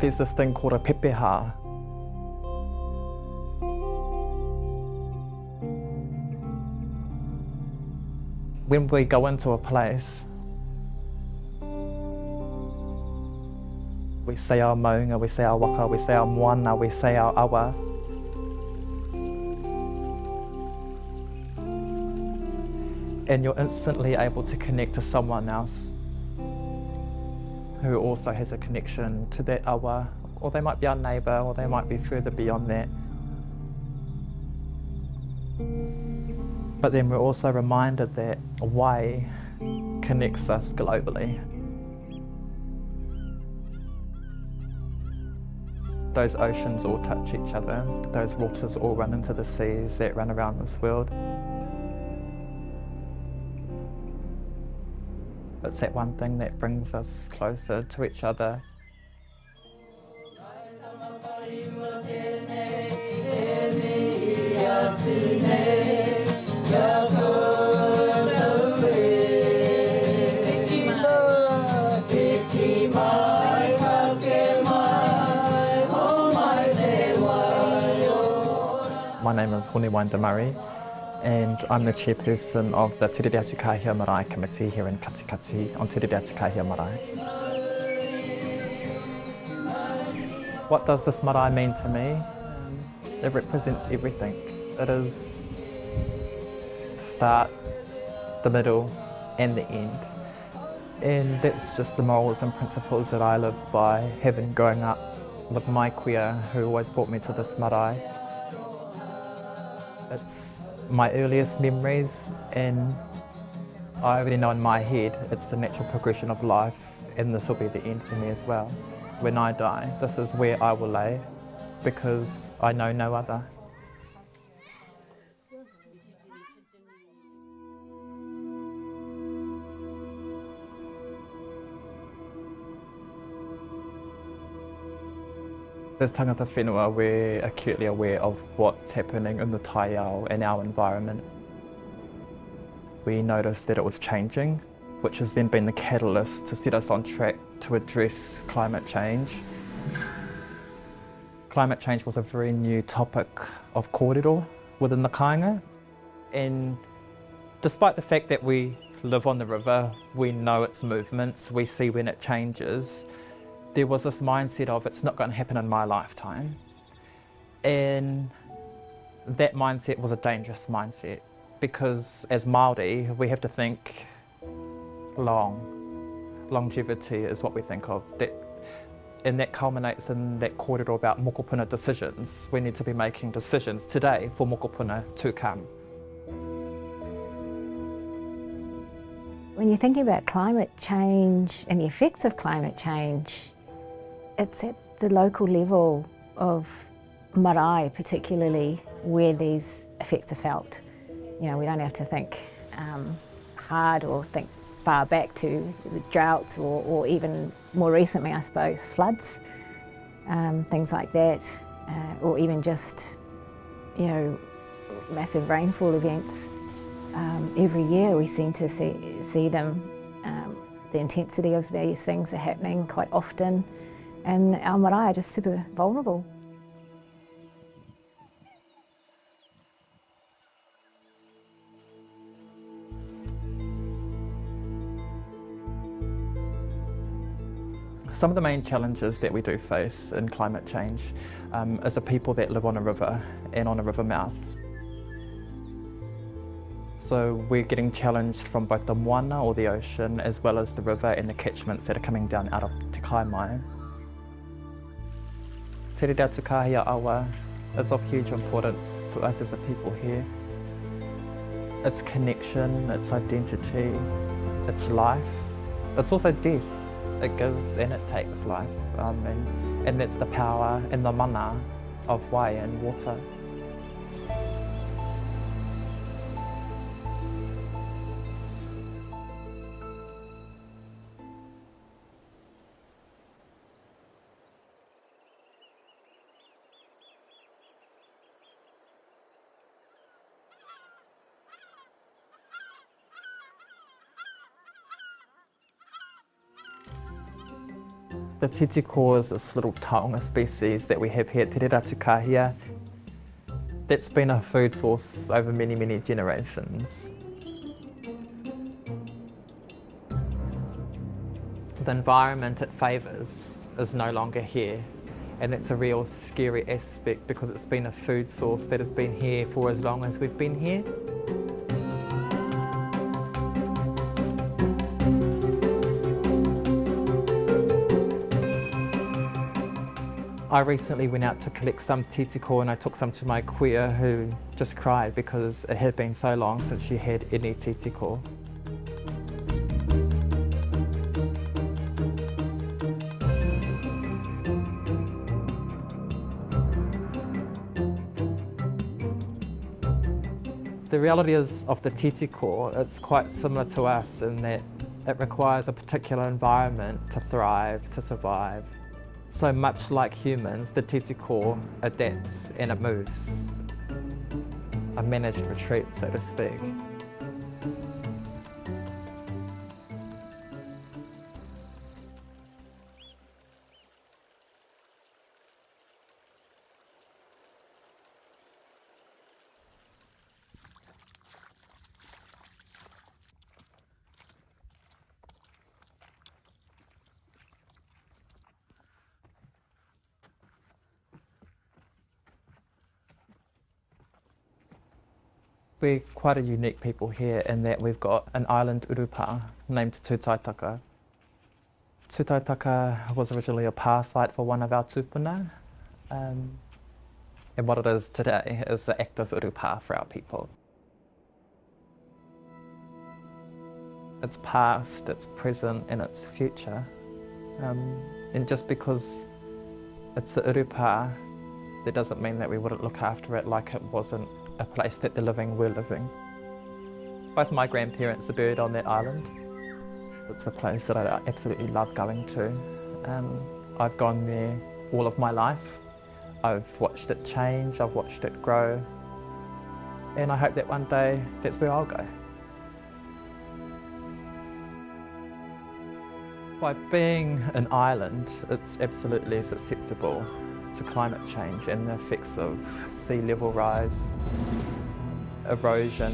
There's this thing called a pepeha. When we go into a place, we say our maunga, we say our waka, we say our moana, we say our awa. And you're instantly able to connect to someone else who also has a connection to that awa, or they might be our neighbour, or they might be further beyond that. But then we're also reminded that wai connects us globally. Those oceans all touch each other, those waters all run into the seas that run around this world. It's that one thing that brings us closer to each other. My name is Whenua Murray, and I'm the chairperson of the Te Rere Atu Kahia Marae Committee here in Katikati on Te Rere Atu Kahia Marae. What does this marae mean to me? It represents everything. It is the start, the middle and the end. And that's just the morals and principles that I live by, having grown up with my kuia who always brought me to this marae. It's my earliest memories, and I already know in my head it's the natural progression of life, and this will be the end for me as well. When I die, this is where I will lay, because I know no other. As tangata whenua, we're acutely aware of what's happening in the taiao and our environment. We noticed that it was changing, which has then been the catalyst to set us on track to address climate change. Climate change was a very new topic of kōrero within the kāinga, and despite the fact that we live on the river, we know its movements, we see when it changes, there was this mindset of it's not going to happen in my lifetime. And that mindset was a dangerous mindset, because as Māori we have to think long. Longevity is what we think of. And that culminates in that kōrero about Mokopuna decisions. We need to be making decisions today for Mokopuna to come. When you're thinking about climate change and the effects of climate change, it's at the local level of marae particularly where these effects are felt. You know, we don't have to think hard or think far back to droughts or even more recently, I suppose, floods, things like that, or even just, you know, massive rainfall events. Every year we seem to see them. The intensity of these things are happening quite often, and our marae are just super vulnerable. Some of the main challenges that we do face in climate change is the people that live on a river and on a river mouth. So we're getting challenged from both the moana or the ocean, as well as the river and the catchments that are coming down out of Te Kaimai. Te Rere Atu Kahia awa is of huge importance to us as a people here. It's connection, it's identity, it's life. It's also death. It gives and it takes life, and that's the power and the mana of wai and water. The titiko is this little taonga species that we have here at Te Ratu that's been a food source over many, many generations. The environment it favours is no longer here, and that's a real scary aspect because it's been a food source that has been here for as long as we've been here. I recently went out to collect some titiko and I took some to my kuia who just cried because it had been so long since she had any titiko. The reality is of the titiko, it's quite similar to us in that it requires a particular environment to thrive, to survive. So much like humans, the titiko adapts and it moves. A managed retreat, so to speak. We're quite a unique people here in that we've got an island urupa named Tūtaitaka. Tūtaitaka was originally a pā site for one of our tūpuna, and what it is today is the active urupa for our people. It's past, it's present and it's future. And just because it's the urupa, that doesn't mean that we wouldn't look after it like it wasn't a place that the living were living. Both my grandparents are buried on that island. It's a place that I absolutely love going to. I've gone there all of my life. I've watched it change, I've watched it grow, and I hope that one day that's where I'll go. By being an island, it's absolutely susceptible to climate change and the effects of sea level rise, erosion.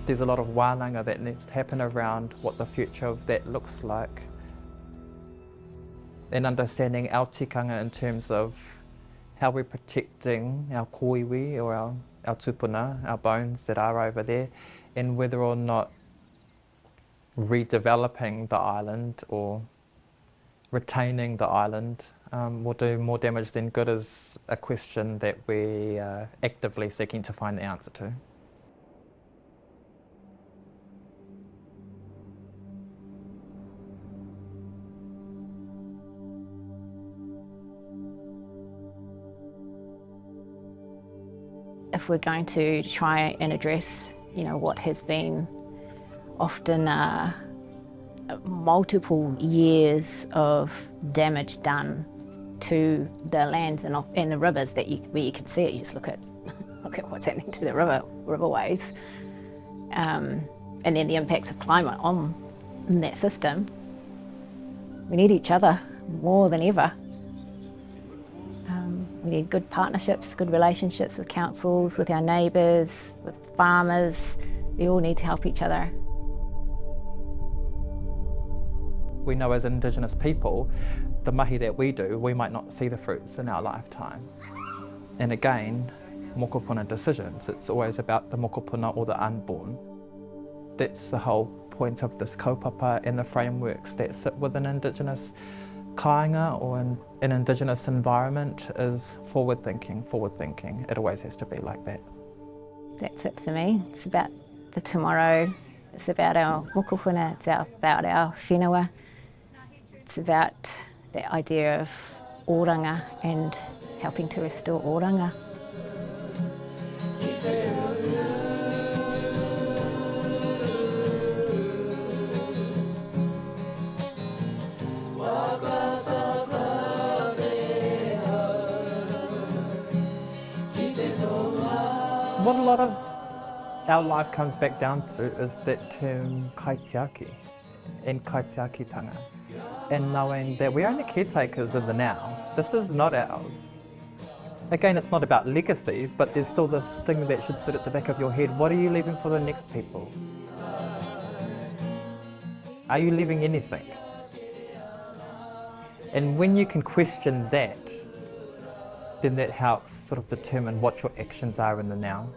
There's a lot of wānanga that needs to happen around what the future of that looks like. And understanding our tikanga in terms of how we're protecting our kōiwi or our tūpuna, our bones that are over there, and whether or not redeveloping the island or retaining the island will do more damage than good is a question that we are actively seeking to find the answer to. If we're going to try and address, what has been often multiple years of damage done to the lands and the rivers where you can see it. You just look at what's happening to the riverways, and then the impacts of climate on that system. We need each other more than ever. We need good partnerships, good relationships with councils, with our neighbours, with farmers. We all need to help each other. We know as Indigenous people, the mahi that we do, we might not see the fruits in our lifetime. And again, Mokopuna Decisions, it's always about the mokopuna or the unborn. That's the whole point of this kaupapa and the frameworks that sit within Indigenous Kāinga or an Indigenous environment is forward thinking. It always has to be like that. That's it for me. It's about the tomorrow. It's about our mokopuna. It's about our whenua. It's about the idea of oranga and helping to restore oranga. What a lot of our life comes back down to is that term kaitiaki and kaitiakitanga. and knowing that we're only caretakers of the now. This is not ours. Again, it's not about legacy, but there's still this thing that should sit at the back of your head. What are you leaving for the next people? Are you leaving anything? And when you can question that, then that helps sort of determine what your actions are in the now.